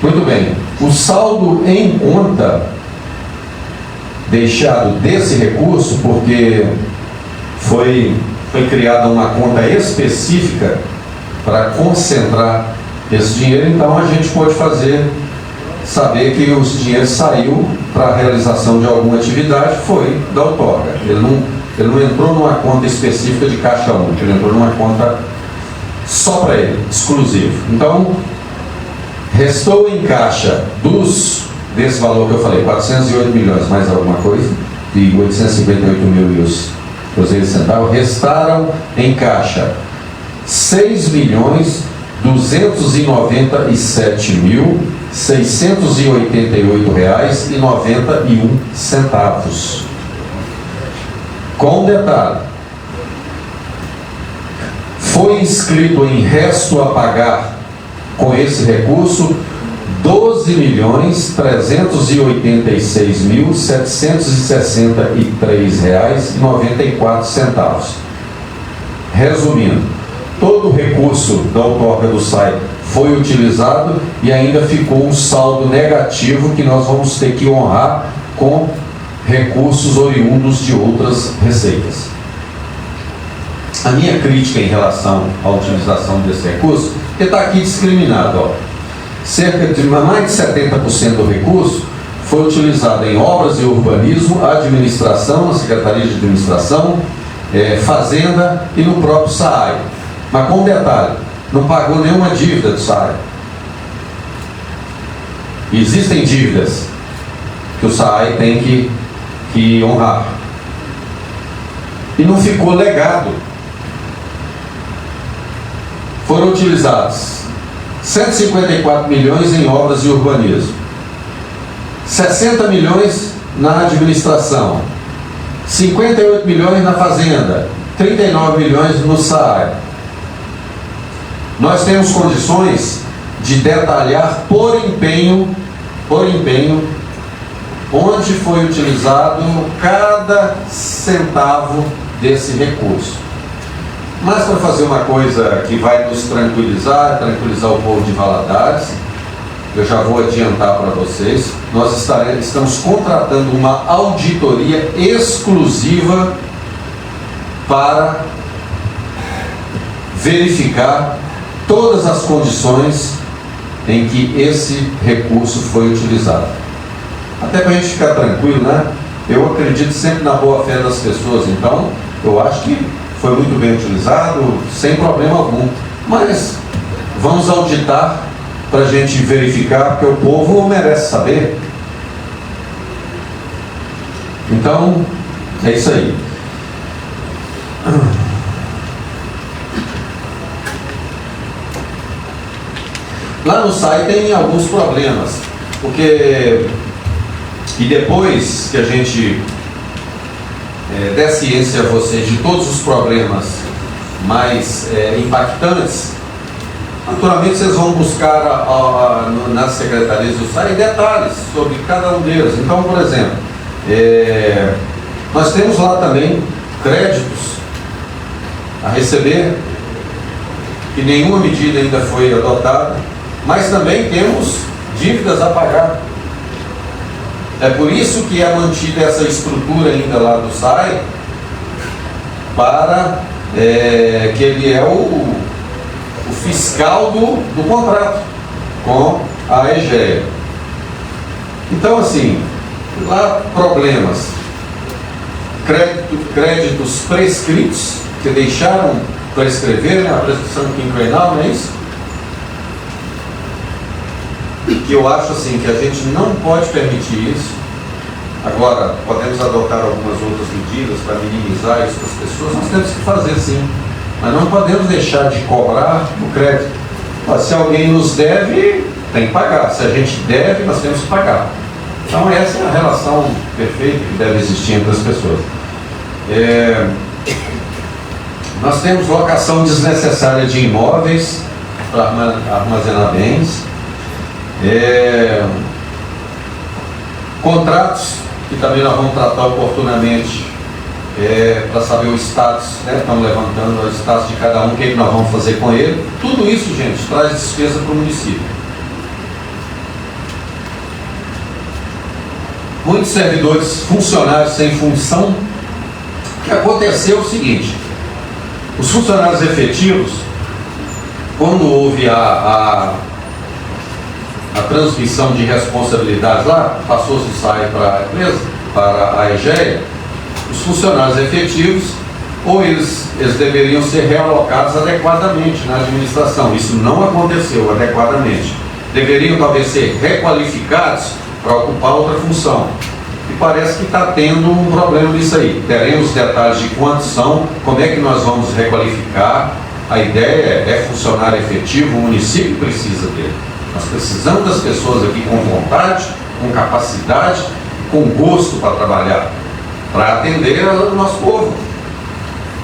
Muito bem. O saldo em conta deixado desse recurso, porque foi criada uma conta específica para concentrar esse dinheiro, então a gente pode saber que o dinheiro saiu para a realização de alguma atividade, foi da outorga. Ele não entrou numa conta específica de caixa única, ele entrou numa conta só para ele, exclusivo. Então, restou em caixa desse valor que eu falei, 408 milhões mais alguma coisa, e 858 mil e os cruzeiros centavos, restaram em caixa 6.297.688,91. Com um detalhe: foi inscrito em resto a pagar com esse recurso 12.386.763,94. Resumindo, todo o recurso da outorga do SAI foi utilizado e ainda ficou um saldo negativo que nós vamos ter que honrar com recursos oriundos de outras receitas. A minha crítica em relação à utilização desse recurso, que está aqui discriminado, ó, cerca de mais de 70% do recurso foi utilizado em obras e urbanismo, administração, na Secretaria de Administração, Fazenda e no próprio SAAI. Mas com um detalhe, não pagou nenhuma dívida do SAAI. Existem dívidas que o SAAI tem que honrar. E não ficou legado. Foram utilizados 154 milhões em obras e urbanismo, 60 milhões na administração, 58 milhões na Fazenda, 39 milhões no SAAI. Nós temos condições de detalhar por empenho, onde foi utilizado cada centavo desse recurso. Mas para fazer uma coisa que vai nos tranquilizar o povo de Valadares, eu já vou adiantar para vocês, nós estamos contratando uma auditoria exclusiva para verificar todas as condições em que esse recurso foi utilizado. Até para a gente ficar tranquilo, né? Eu acredito sempre na boa-fé das pessoas, então eu acho que foi muito bem utilizado, sem problema algum. Mas vamos auditar para a gente verificar, porque o povo merece saber. Então, é isso aí. Lá no SAI tem alguns problemas, porque e depois que a gente der ciência a vocês de todos os problemas mais impactantes, naturalmente vocês vão buscar nas secretarias do SAI detalhes sobre cada um deles. Então, por exemplo, nós temos lá também créditos a receber, que nenhuma medida ainda foi adotada, mas também temos dívidas a pagar. É por isso que é mantida essa estrutura ainda lá do SAI, para que ele é o fiscal do contrato com a EGEA. Então, assim, lá problemas, créditos prescritos, que deixaram prescrever, né, a prescrição quinquenal, não é isso? Que eu acho assim que a gente não pode permitir isso. Agora, podemos adotar algumas outras medidas para minimizar isso para as pessoas, nós temos que fazer sim, mas não podemos deixar de cobrar o crédito. Se alguém nos deve, tem que pagar. Se a gente deve, nós temos que pagar. Então essa é a relação perfeita que deve existir entre as pessoas. Nós temos locação desnecessária de imóveis para armazenar bens, contratos que também nós vamos tratar oportunamente, para saber o status, né? Estamos levantando o status de cada um, o que nós vamos fazer com ele. Tudo isso, gente, traz despesa para o município. muitos servidores, funcionários sem função. O que aconteceu é o seguinte: os funcionários efetivos, quando houve a transmissão de responsabilidades lá, passou-se o SAI para a empresa, para a EGEA, os funcionários efetivos, ou eles deveriam ser realocados adequadamente na administração. Isso não aconteceu adequadamente. Deveriam talvez ser requalificados para ocupar outra função. E parece que está tendo um problema nisso aí. Teremos detalhes de quantos são, como é que nós vamos requalificar. A ideia é funcionário efetivo, o município precisa dele. Nós precisamos das pessoas aqui com vontade, com capacidade, com gosto para trabalhar, para atender o nosso povo.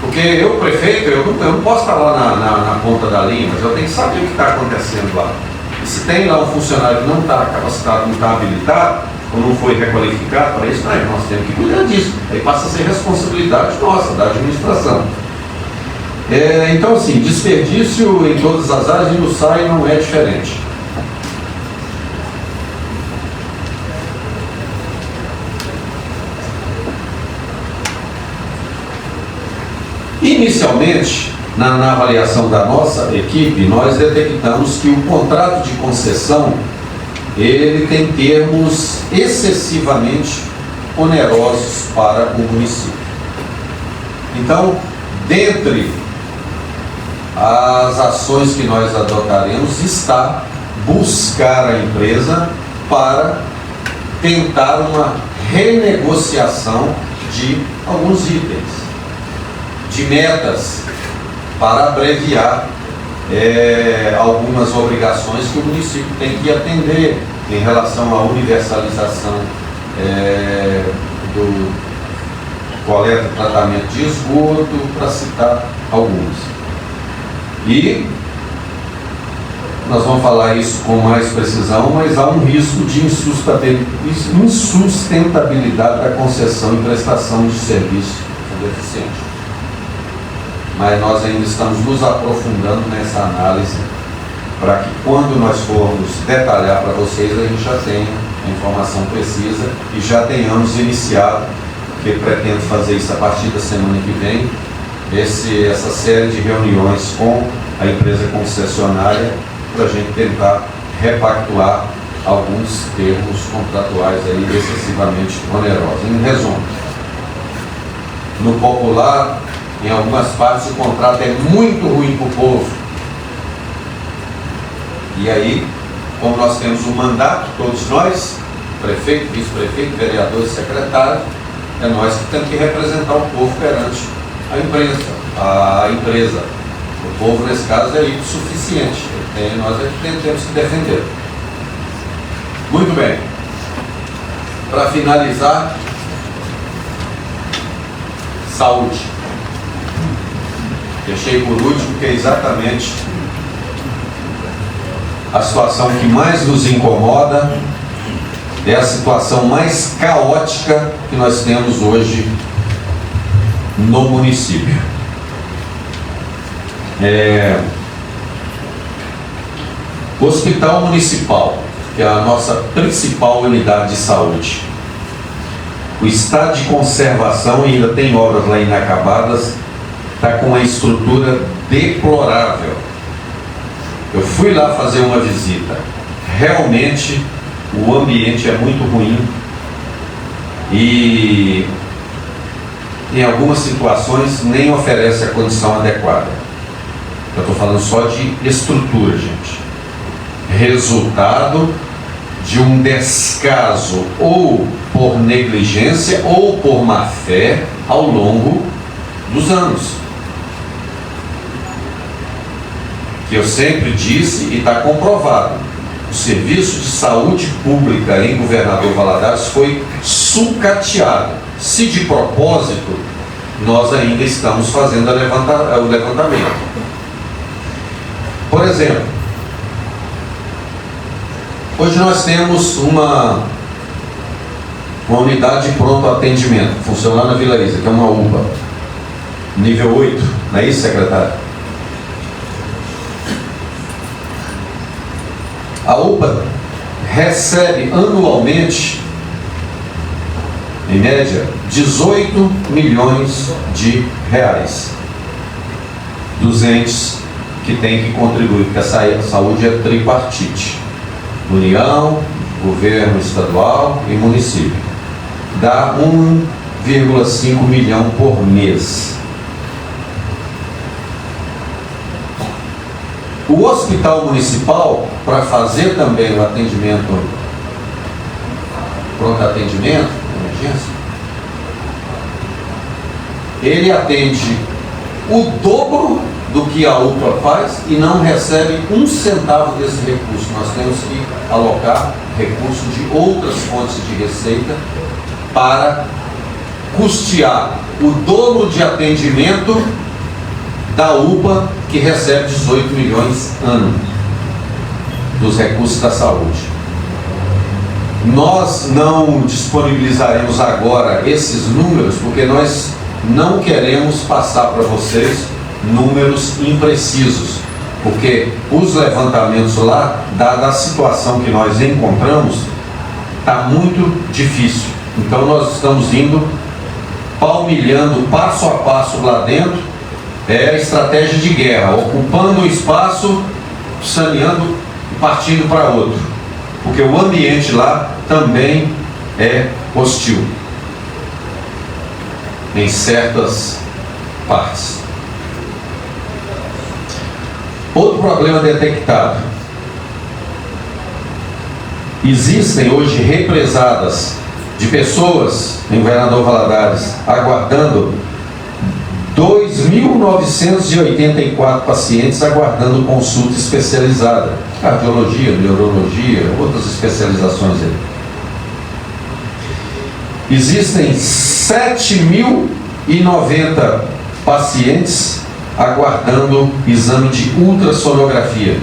Porque eu, prefeito, eu não posso estar lá na ponta da linha, mas eu tenho que saber o que está acontecendo lá. E se tem lá um funcionário que não está capacitado, não está habilitado, ou não foi requalificado para isso, nós temos que cuidar disso. Aí passa a ser responsabilidade nossa, da administração. Então, assim, desperdício em todas as áreas, e no SAI não é diferente. Inicialmente, na avaliação da nossa equipe, nós detectamos que o contrato de concessão ele tem termos excessivamente onerosos para o município. Então, dentre as ações que nós adotaremos está buscar a empresa para tentar uma renegociação de alguns itens, de metas, para abreviar algumas obrigações que o município tem que atender em relação à universalização do coleta e tratamento de esgoto, para citar alguns. E nós vamos falar isso com mais precisão, mas há um risco de insustentabilidade da concessão e prestação de serviço deficiente. Mas nós ainda estamos nos aprofundando nessa análise para que quando nós formos detalhar para vocês, a gente já tenha a informação precisa e já tenhamos iniciado, porque pretendo fazer isso a partir da semana que vem, essa série de reuniões com a empresa concessionária para a gente tentar repactuar alguns termos contratuais aí excessivamente onerosos. Em resumo, no popular, em algumas partes o contrato é muito ruim para o povo. E aí, como nós temos um mandato, todos nós, prefeito, vice-prefeito, vereador e secretário, é nós que temos que representar o povo perante a empresa. O povo, nesse caso, é insuficiente. Nós é que temos que defender. Muito bem. Para finalizar, saúde. Deixei por último, que é exatamente a situação que mais nos incomoda, é a situação mais caótica que nós temos hoje no município. O Hospital Municipal, que é a nossa principal unidade de saúde, o estado de conservação, e ainda tem obras lá inacabadas, está com uma estrutura deplorável. Eu fui lá fazer uma visita. Realmente o ambiente é muito ruim e em algumas situações nem oferece a condição adequada. Eu estou falando só de estrutura, gente. Resultado de um descaso ou por negligência ou por má fé ao longo dos anos. Que eu sempre disse e está comprovado, o serviço de saúde pública em Governador Valadares foi sucateado. Se de propósito, nós ainda estamos fazendo o levantamento. Por exemplo, hoje nós temos uma unidade de pronto atendimento, funciona lá na Vila Isa, que é uma UPA, nível 8, não é isso, secretário? A UPA recebe anualmente em média, 18 milhões de reais dos entes que têm que contribuir, porque a saúde é tripartite: União, governo estadual e município. Dá 1,5 milhão por mês. O hospital municipal, para fazer também o atendimento, pronto atendimento, emergência, ele atende o dobro do que a UPA faz e não recebe um centavo desse recurso. Nós temos que alocar recurso de outras fontes de receita para custear o dobro de atendimento da UPA, que recebe 18 milhões ano dos recursos da saúde. Nós não disponibilizaremos agora esses números, porque nós não queremos passar para vocês números imprecisos, porque os levantamentos lá, dada a situação que nós encontramos, está muito difícil. Então nós estamos indo palmilhando passo a passo lá dentro. É a estratégia de guerra, ocupando um espaço, saneando e partindo para outro, porque o ambiente lá também é hostil em certas partes. Outro problema detectado: existem hoje represadas de pessoas em Governador Valadares aguardando 2.984 pacientes aguardando consulta especializada, cardiologia, neurologia, outras especializações aí. Existem 7.090 pacientes aguardando exame de ultrassonografia.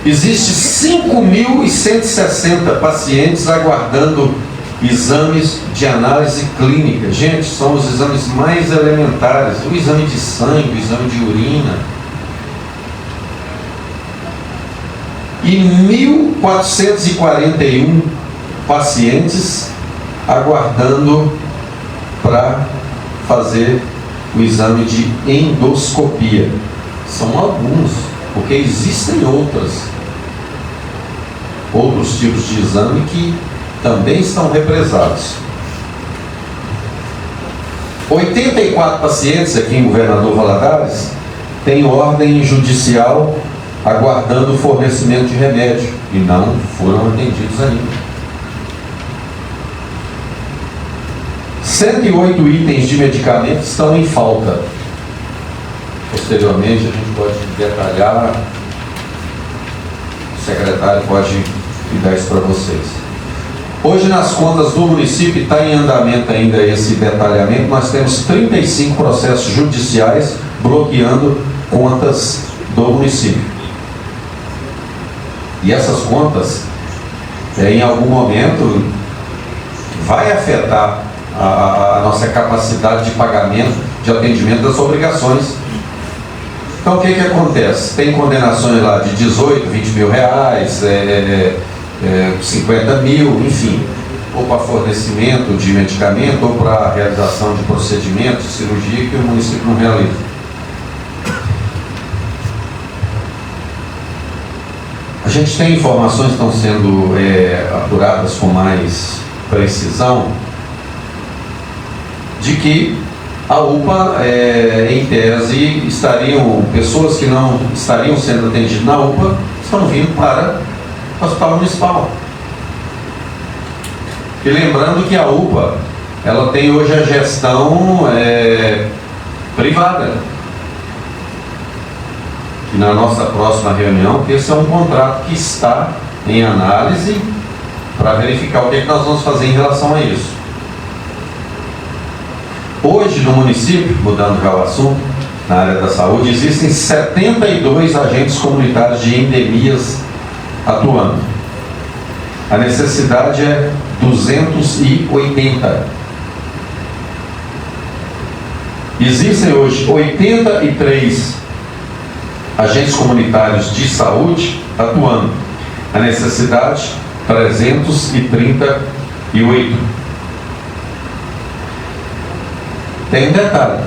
Existe 5.160 pacientes aguardando exames de análise clínica. Gente, são os exames mais elementares: o exame de sangue, o exame de urina. E 1.441 pacientes aguardando para fazer o exame de endoscopia. São alguns, porque existem outros tipos de exame que também estão represados. 84 pacientes aqui em Governador Valadares têm ordem judicial aguardando o fornecimento de remédio e não foram atendidos ainda. 108 itens de medicamentos estão em falta. Posteriormente a gente pode detalhar, o secretário pode dar isso para vocês. Hoje, nas contas do município, está em andamento ainda esse detalhamento. Nós temos 35 processos judiciais bloqueando contas do município. E essas contas, em algum momento, vai afetar a nossa capacidade de pagamento, de atendimento das obrigações. Então, o que acontece? Tem condenações lá de 18, 20 mil reais, 50 mil, enfim, ou para fornecimento de medicamento, ou para realização de procedimentos de cirurgia que o município não realiza. A gente tem informações que estão sendo apuradas com mais precisão de que a UPA, em tese, pessoas que não estariam sendo atendidas na UPA estão vindo para o Hospital Municipal. E lembrando que a UPA, ela tem hoje a gestão privada. E na nossa próxima reunião, esse é um contrato que está em análise para verificar o que nós vamos fazer em relação a isso. Hoje no município, mudando já o assunto, na área da saúde, existem 72 agentes comunitários de endemias atuando. A necessidade é 280. Existem hoje 83 agentes comunitários de saúde atuando. A necessidade, 330 Tem um detalhe.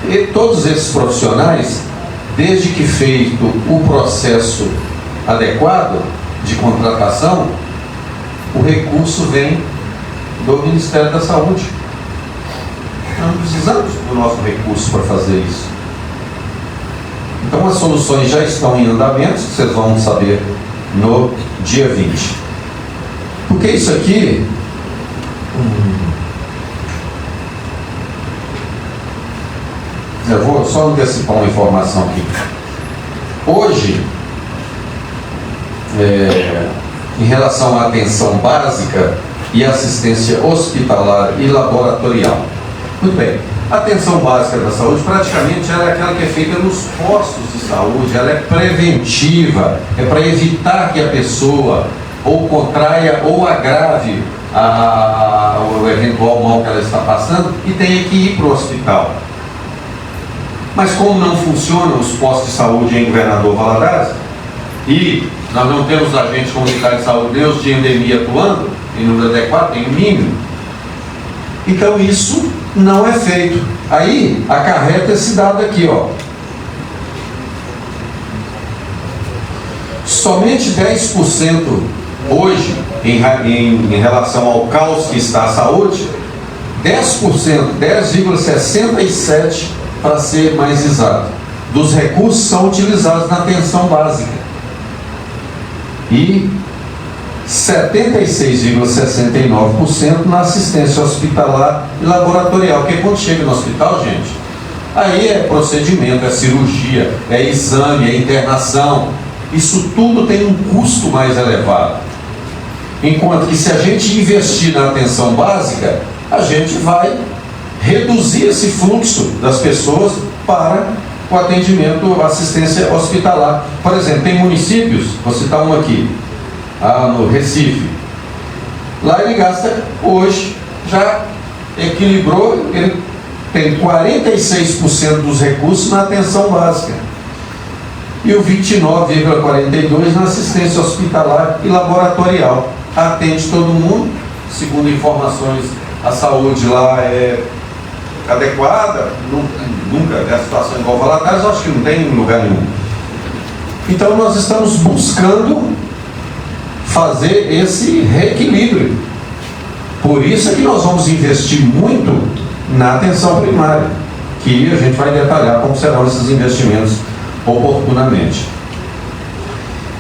E todos esses profissionais, desde que feito o processo adequado de contratação, o recurso vem do Ministério da Saúde. Nós não precisamos do nosso recurso para fazer isso. Então as soluções já estão em andamento, vocês vão saber no dia 20. Porque isso aqui eu vou só antecipar uma informação aqui. Hoje, em relação à atenção básica e assistência hospitalar e laboratorial. Muito bem, a atenção básica da saúde praticamente ela é aquela que é feita nos postos de saúde, ela é preventiva, é para evitar que a pessoa ou contraia ou agrave o eventual mal que ela está passando e tenha que ir para o hospital. Mas como não funcionam os postos de saúde em Governador Valadares, e nós não temos agentes comunitários de saúde, nem os de endemia atuando, em número adequado, tem um mínimo, então isso não é feito. Aí acarreta esse dado aqui, ó. Somente 10% hoje, em relação ao caos que está a saúde, 10%, 10,67%, para ser mais exato, dos recursos são utilizados na atenção básica. E 76,69% na assistência hospitalar e laboratorial. Porque quando chega no hospital, gente, aí é procedimento, é cirurgia, é exame, é internação. Isso tudo tem um custo mais elevado. Enquanto que se a gente investir na atenção básica, a gente vai reduzir esse fluxo das pessoas para o atendimento, a assistência hospitalar. Por exemplo, tem municípios, vou citar um aqui, no Recife. Lá ele gasta, hoje, já equilibrou, ele tem 46% dos recursos na atenção básica e o 29,42% na assistência hospitalar e laboratorial. Atende todo mundo, segundo informações, a saúde lá é adequada, nunca é a situação igual Valadares, acho que não tem em lugar nenhum. Então nós estamos buscando fazer esse reequilíbrio. Por isso é que nós vamos investir muito na atenção primária, que a gente vai detalhar como serão esses investimentos oportunamente.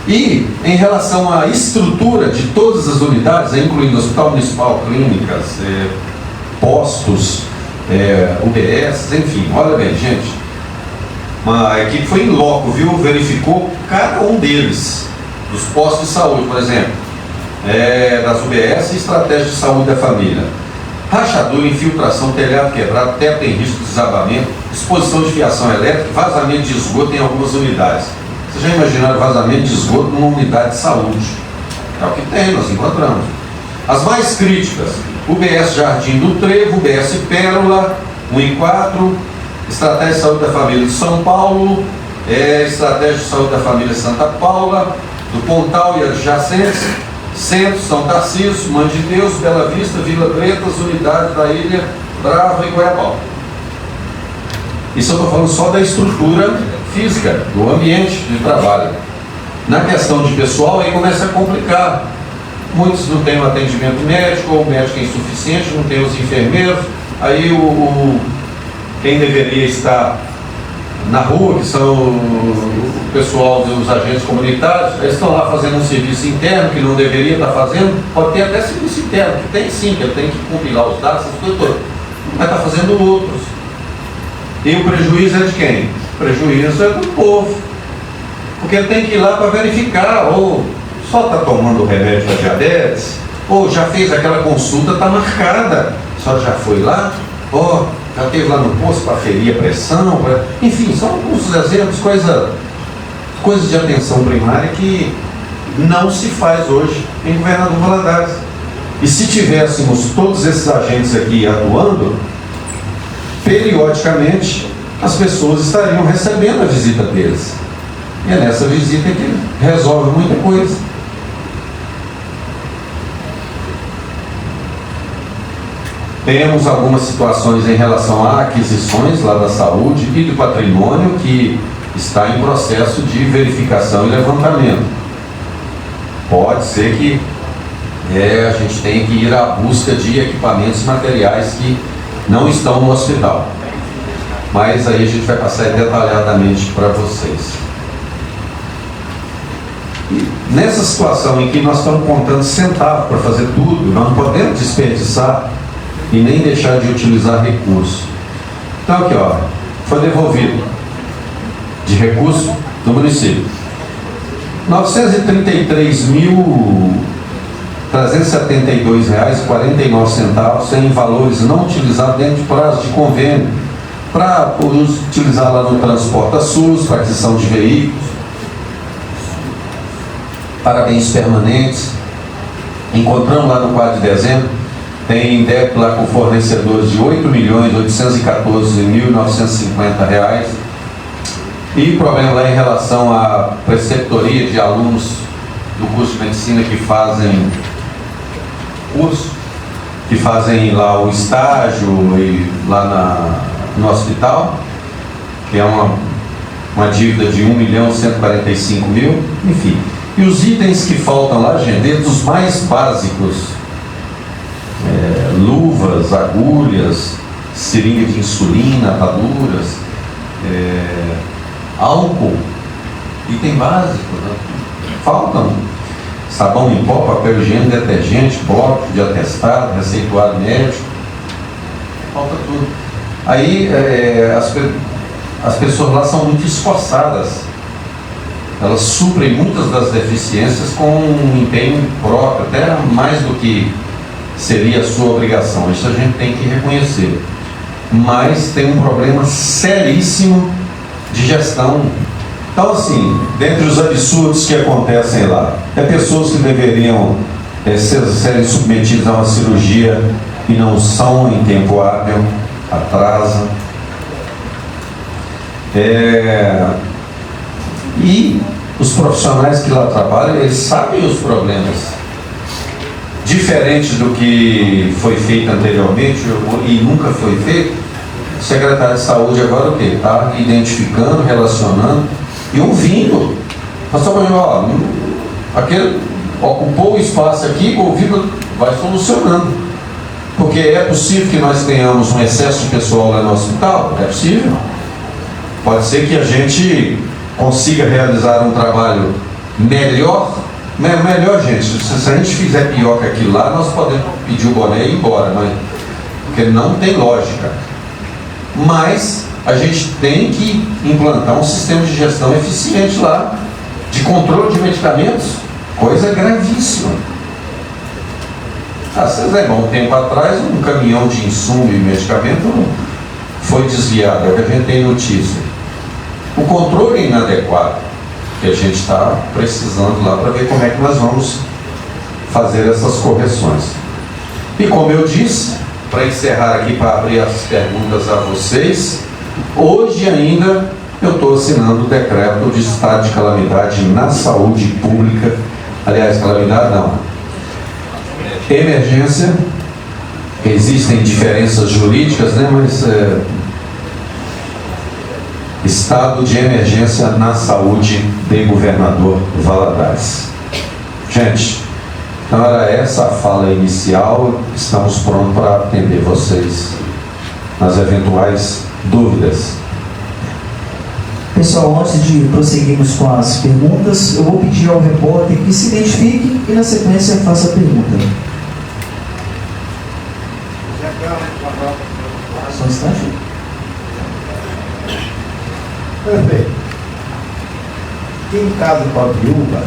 E em relação à estrutura de todas as unidades, incluindo Hospital Municipal, clínicas, postos, UBS, enfim, olha bem, gente, a equipe foi em loco, viu? Verificou cada um deles, dos postos de saúde, por exemplo, das UBS, estratégia de saúde da família, rachadura, infiltração, telhado quebrado, teto em risco de desabamento, exposição de fiação elétrica, vazamento de esgoto em algumas unidades. Vocês já imaginaram vazamento de esgoto numa unidade de saúde? É o que tem, nós encontramos. As mais críticas: UBS Jardim do Trevo, UBS Pérola, 1 e 4, Estratégia de Saúde da Família de São Paulo, Estratégia de Saúde da Família Santa Paula, do Pontal e adjacentes, Centro, São Tarcísio, Mãe de Deus, Bela Vista, Vila Bretas, unidades da Ilha Brava e Goiabal. Isso eu estou falando só da estrutura física, do ambiente de trabalho. Na questão de pessoal, aí começa a complicar. Muitos não têm o atendimento médico, ou o médico é insuficiente, não tem os enfermeiros. Aí quem deveria estar na rua, que são o pessoal dos agentes comunitários, eles estão lá fazendo um serviço interno que não deveria estar fazendo. Pode ter até serviço interno, que tem sim, que ele tem que compilar os dados, essas coisas todas, mas está fazendo outros. E o prejuízo é de quem? O prejuízo é do povo, porque ele tem que ir lá para verificar, ou só está tomando o remédio para diabetes, ou já fez aquela consulta, está marcada, só já foi lá, já esteve lá no posto para ferir a pressão, enfim, são alguns exemplos, coisas de atenção primária que não se faz hoje em Governador Valadares. E se tivéssemos todos esses agentes aqui atuando, periodicamente as pessoas estariam recebendo a visita deles. E é nessa visita que resolve muita coisa. Temos algumas situações em relação a aquisições lá da saúde e do patrimônio que está em processo de verificação e levantamento. Pode ser que a gente tenha que ir à busca de equipamentos e materiais que não estão no hospital. Mas aí a gente vai passar detalhadamente para vocês. E nessa situação em que nós estamos contando centavos para fazer tudo, nós não podemos desperdiçar e nem deixar de utilizar recursos. Então aqui, ó, foi devolvido de recurso do município R$933.372,49 em valores não utilizados dentro de prazo de convênio para utilizar lá no Transporta SUS, para aquisição de veículos, para bens permanentes. Encontramos lá no quadro de dezembro, tem débito lá com fornecedores de R$8.814.950. E problema lá em relação à preceptoria de alunos do curso de medicina que fazem curso, que fazem lá o estágio e lá no hospital, que é uma dívida de R$1.145.000, enfim. E os itens que faltam lá, gente, desde os mais básicos, luvas, agulhas, seringa de insulina, ataduras, álcool, item básico, né? Faltam sabão em pó, papel higiênico, detergente, bloco de atestado, receituário médico, falta tudo. Aí as pessoas lá são muito esforçadas, elas suprem muitas das deficiências com um empenho próprio, até mais do que seria a sua obrigação. Isso a gente tem que reconhecer. Mas tem um problema seríssimo de gestão. Então, assim, dentre os absurdos que acontecem lá, pessoas que deveriam serem submetidas a uma cirurgia e não são em tempo hábil, atrasam. E os profissionais que lá trabalham, eles sabem os problemas. Diferente do que foi feito anteriormente e nunca foi feito, o secretário de saúde agora o quê? Está identificando, relacionando e ouvindo. Nós estamos falando, aquele ocupou o espaço aqui, ouvindo, vai solucionando. Porque é possível que nós tenhamos um excesso de pessoal lá no hospital? É possível. Pode ser que a gente consiga realizar um trabalho melhor. Melhor, gente, se a gente fizer pior que aquilo lá, nós podemos pedir o boné e ir embora, porque não tem lógica. Mas a gente tem que implantar um sistema de gestão eficiente lá, de controle de medicamentos, coisa gravíssima. Vocês lembram, um tempo atrás, um caminhão de insumo e medicamento foi desviado, é o que a gente tem notícia. O controle é inadequado, que a gente está precisando lá para ver como é que nós vamos fazer essas correções. E como eu disse, para encerrar aqui, para abrir as perguntas a vocês, hoje ainda eu estou assinando o decreto de estado de calamidade na saúde pública. Aliás, calamidade não, emergência. Existem diferenças jurídicas, né? Mas estado de emergência na saúde de governador Valadares. Gente, então era essa a fala inicial. Estamos prontos para atender vocês nas eventuais dúvidas. Pessoal, antes de prosseguirmos com as perguntas, eu vou pedir ao repórter que se identifique e na sequência faça a pergunta. Só um instante. Perfeito. Quem casa com a viúva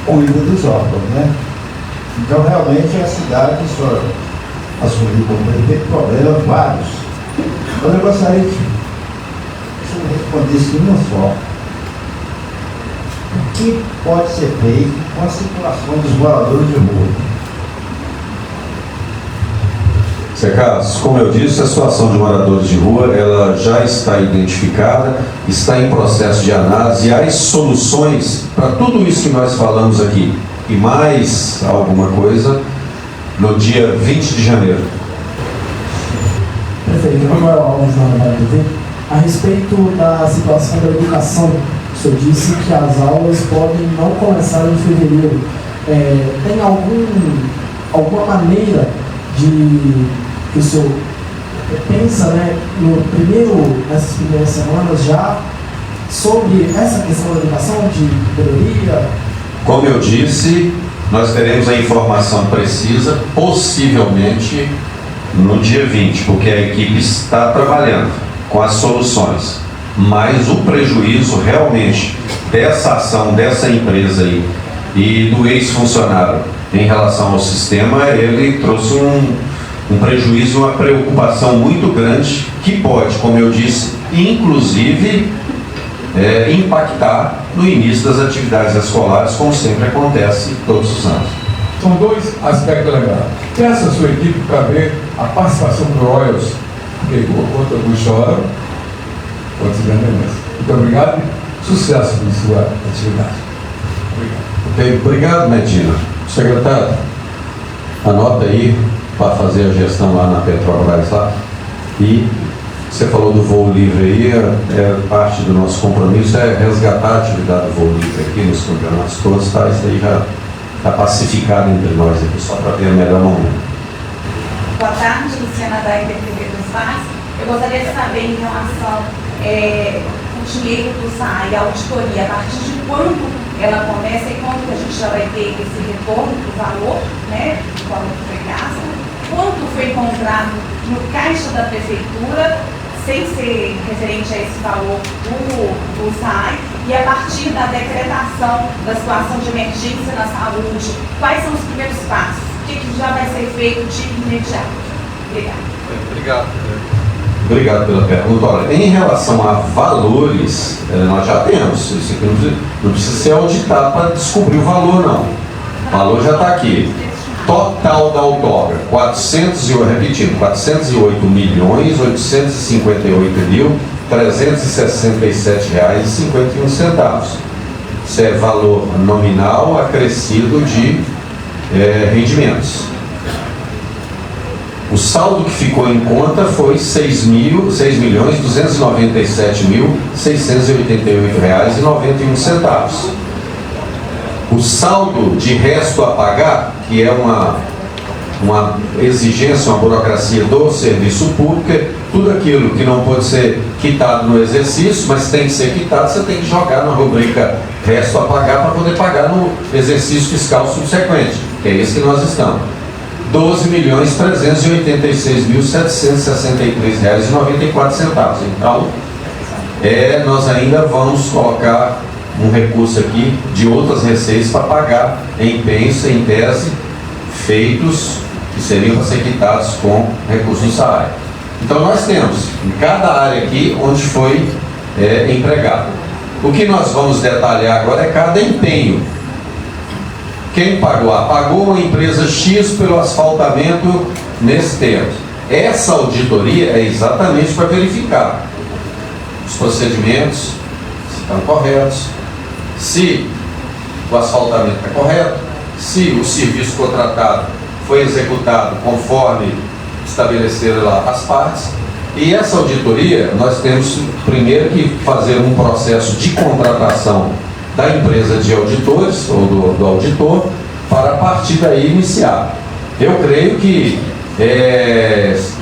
cuida dos órgãos, né? Então, realmente, a cidade que o senhor assumiu como prefeito, problemas vários. Então, eu gostaria que o senhor respondesse uma só. O que pode ser feito com a situação dos moradores de rua? Zé Carlos, como eu disse, a situação de moradores de rua, ela já está identificada, está em processo de análise, e as soluções para tudo isso que nós falamos aqui, e mais alguma coisa, no dia 20 de janeiro. Prefeito, Manuel Alves, da Rádio TV. A respeito da situação da educação, o senhor disse que as aulas podem não começar em fevereiro. Tem alguma maneira de que o senhor pensa, né, nessas primeiras semanas já sobre essa questão da educação, de melhoria? Como eu disse, nós teremos a informação precisa, possivelmente no dia 20, porque a equipe está trabalhando com as soluções. Mas o prejuízo realmente dessa ação, dessa empresa aí e do ex-funcionário em relação ao sistema, ele trouxe um prejuízo, uma preocupação muito grande que pode, como eu disse, inclusive impactar no início das atividades escolares, como sempre acontece todos os anos. São dois aspectos legais. Peça a sua equipe para ver a participação do Royals, que quanto alguns choram, quanto se beneficiam. Muito obrigado e sucesso em sua atividade. Obrigado. Ok, obrigado, Medina. Secretário, anota aí para fazer a gestão lá na Petrobras lá. E você falou do voo livre aí, parte do nosso compromisso é resgatar a atividade do voo livre aqui nos campeonatos todos, tá? Isso aí já está pacificado entre nós aqui, só para ter o melhor momento. Boa tarde, Luciana da IPTV do SPAS. Eu gostaria de saber em relação ao dinheiro do SAI, a auditoria, a partir de quando ela começa e quando que a gente já vai ter esse retorno do valor, né, do valor que foi gasto, quanto foi encontrado no caixa da prefeitura, sem ser referente a esse valor do SAI, e a partir da decretação da situação de emergência na saúde, quais são os primeiros passos? O que já vai ser feito de imediato? Obrigado. Obrigado pela pergunta. Olha, em relação a valores, nós já temos. Isso aqui não precisa ser auditado para descobrir o valor, não. O valor já está aqui. Total da outorga, repetindo, 408.858.367,51. Isso é valor nominal acrescido de rendimentos. O saldo que ficou em conta foi R$ 6.297.688,91. O saldo de resto a pagar, que é uma exigência, uma burocracia do serviço público, é tudo aquilo que não pode ser quitado no exercício, mas tem que ser quitado, você tem que jogar na rubrica resto a pagar para poder pagar no exercício fiscal subsequente, que é esse que nós estamos. R$ 12.386.763,94. Então, nós ainda vamos colocar um recurso aqui de outras receitas para pagar empenhos, em tese, feitos que seriam para ser quitados com recursos do salário. Então nós temos em cada área aqui onde foi empregado. O que nós vamos detalhar agora é cada empenho. Quem pagou? Pagou uma empresa X pelo asfaltamento nesse tempo. Essa auditoria é exatamente para verificar os procedimentos, se estão corretos, se o asfaltamento está correto, se o serviço contratado foi executado conforme estabeleceram lá as partes. E essa auditoria, nós temos primeiro que fazer um processo de contratação da empresa de auditores, ou do auditor, para a partir daí iniciar. Eu creio que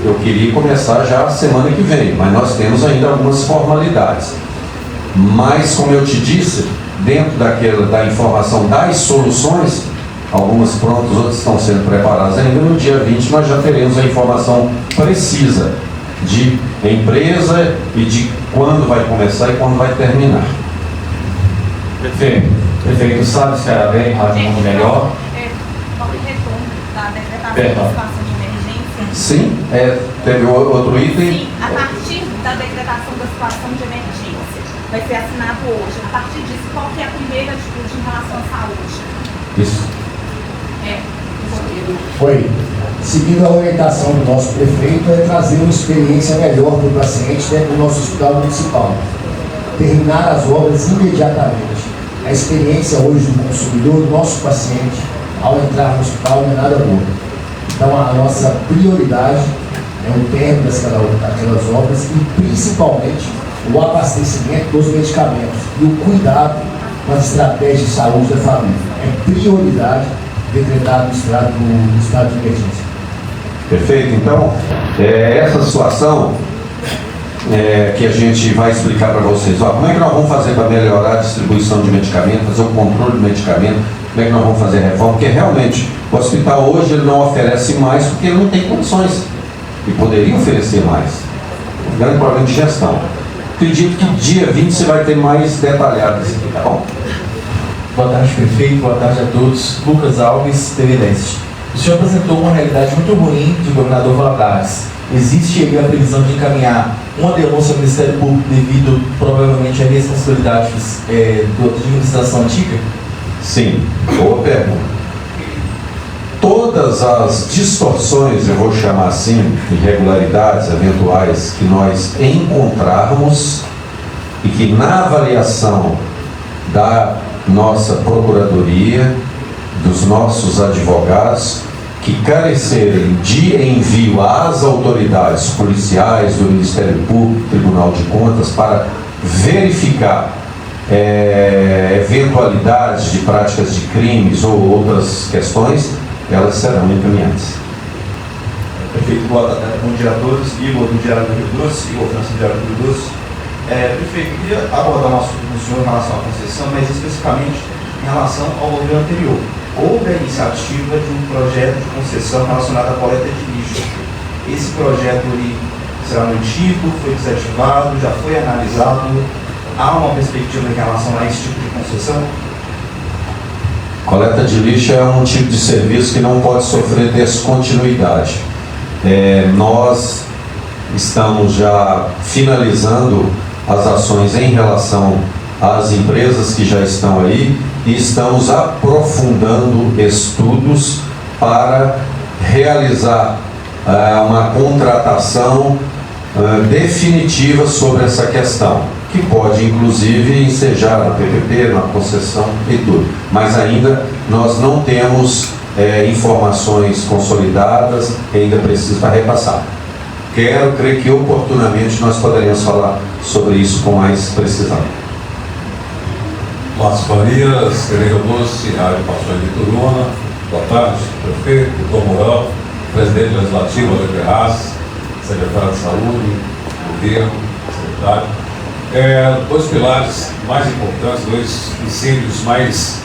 eu queria começar já a semana que vem, mas nós temos ainda algumas formalidades. Mas, como eu te disse, dentro da informação das soluções, algumas prontas, outras estão sendo preparadas ainda. No dia 20 nós já teremos a informação precisa de empresa e de quando vai começar e quando vai terminar. Prefeito, sabe se era bem, Rádio Mundo Melhor? Qual o retorno da decretação da situação de emergência? Sim, teve outro item. Sim, a partir da decretação da situação de emergência, vai ser assinado hoje. A partir disso, qual que é a primeira atitude em relação à saúde? Isso. Foi, seguindo a orientação do nosso prefeito, trazer uma experiência melhor para o paciente dentro do nosso hospital municipal. Terminar as obras imediatamente. A experiência hoje do consumidor, do nosso paciente, ao entrar no hospital, não é nada boa. Então, a nossa prioridade o término daquelas obras e principalmente o abastecimento dos medicamentos e o cuidado com as estratégias de saúde da família. É prioridade decretado no estado de emergência. Perfeito. Então, essa situação que a gente vai explicar para vocês. Como é que nós vamos fazer para melhorar a distribuição de medicamentos, fazer o controle de medicamentos, como é que nós vamos fazer a reforma? Porque realmente o hospital hoje ele não oferece mais porque ele não tem condições e poderia oferecer mais. Um grande problema de gestão. Acredito que dia 20 você vai ter mais detalhado isso aqui, tá bom? Boa tarde, prefeito. Boa tarde a todos. Lucas Alves, TV Leste. O senhor apresentou uma realidade muito ruim de governador Valadares. Existe aí a previsão de encaminhar uma denúncia ao Ministério Público devido, provavelmente, a responsabilidades da administração antiga? Sim, boa pergunta. Todas as distorções, eu vou chamar assim, irregularidades eventuais que nós encontrarmos e que na avaliação da nossa procuradoria, dos nossos advogados, que carecerem de envio às autoridades policiais, do Ministério Público, Tribunal de Contas, para verificar eventualidades de práticas de crimes ou outras questões, elas serão encaminhadas. Prefeito, boa tarde, bom dia a todos. Igor do Diário do Rio Doce, Igor França do Diário do Rio Doce. Prefeito, eu queria abordar um assunto com o senhor em relação à concessão, mas especificamente em relação ao governo anterior. Houve a iniciativa de um projeto de concessão relacionado à coleta de lixo. Esse projeto será mantido, foi desativado, já foi analisado. Há uma perspectiva em relação a esse tipo de concessão? Coleta de lixo é um tipo de serviço que não pode sofrer descontinuidade. Nós estamos já finalizando as ações em relação às empresas que já estão aí e estamos aprofundando estudos para realizar uma contratação definitiva sobre essa questão, que pode inclusive ensejar na PPP, na concessão e tudo. Mas ainda nós não temos informações consolidadas, ainda precisa para repassar. Quero crer que oportunamente nós poderemos falar sobre isso com mais precisão. Márcio Farias, Pereira Doce, Rádio Paixões de Turuna. Boa tarde, prefeito, doutor Mourão, presidente legislativo, Ale Ferraz, secretário de Saúde, governo, secretário. Dois pilares mais importantes, dois incêndios mais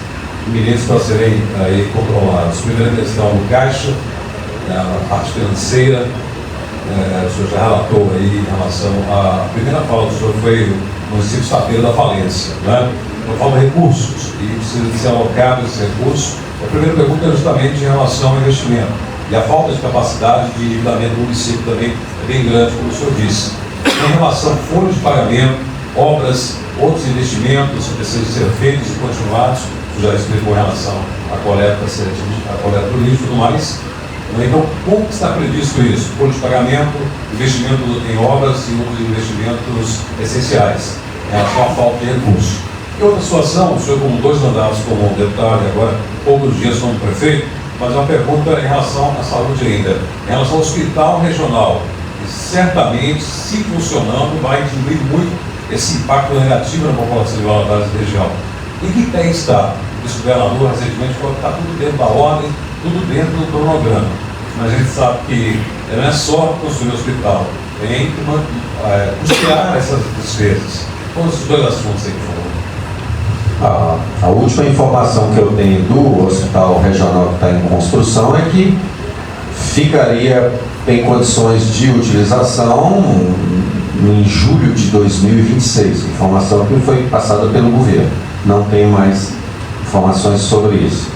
iminentes para serem aí controlados. Primeira questão do Caixa, a parte financeira. O senhor já relatou aí em relação à primeira fala do senhor foi o município saber da falência, né? Eu falo recursos e precisa ser alocado esse recurso. A primeira pergunta é justamente em relação ao investimento e a falta de capacidade de endividamento do município também é bem grande, como o senhor disse. Em relação a folhas de pagamento, obras, outros investimentos que precisam ser feitos e continuados, o senhor já explicou em relação à coleta do lixo e tudo mais. Então, como está previsto isso? Folha de pagamento, investimento em obras e outros investimentos essenciais, em relação à falta de recursos. E outra situação, o senhor como 2 mandatos como deputado e agora poucos dias como prefeito, mas uma pergunta em relação à saúde ainda, em relação ao hospital regional, que certamente, se funcionando, vai diminuir muito esse impacto negativo na população de Valadares e região. Em que pé está? O governador recentemente falou que está tudo dentro da ordem, tudo dentro do cronograma. Mas a gente sabe que não é só construir o hospital, tem que custear essas despesas. Quais os dois assuntos aí, por favor? A última informação que eu tenho do hospital regional que está em construção é que ficaria em condições de utilização em julho de 2026, informação que foi passada pelo governo. Não tenho mais informações sobre isso.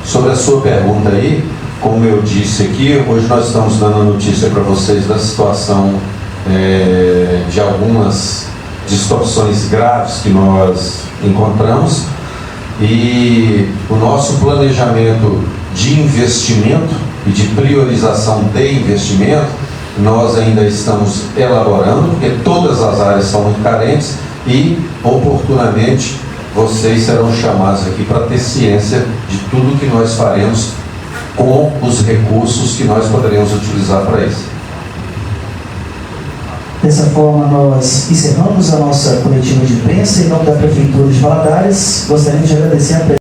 Sobre a sua pergunta aí, como eu disse aqui, hoje nós estamos dando a notícia para vocês da situação de algumas distorções graves que nós encontramos e o nosso planejamento de investimento e de priorização de investimento nós ainda estamos elaborando, porque todas as áreas são muito carentes e oportunamente vocês serão chamados aqui para ter ciência de tudo que nós faremos com os recursos que nós poderemos utilizar para isso. Dessa forma, nós encerramos a nossa coletiva de imprensa. Em nome da Prefeitura de Valadares, gostaríamos de agradecer a presença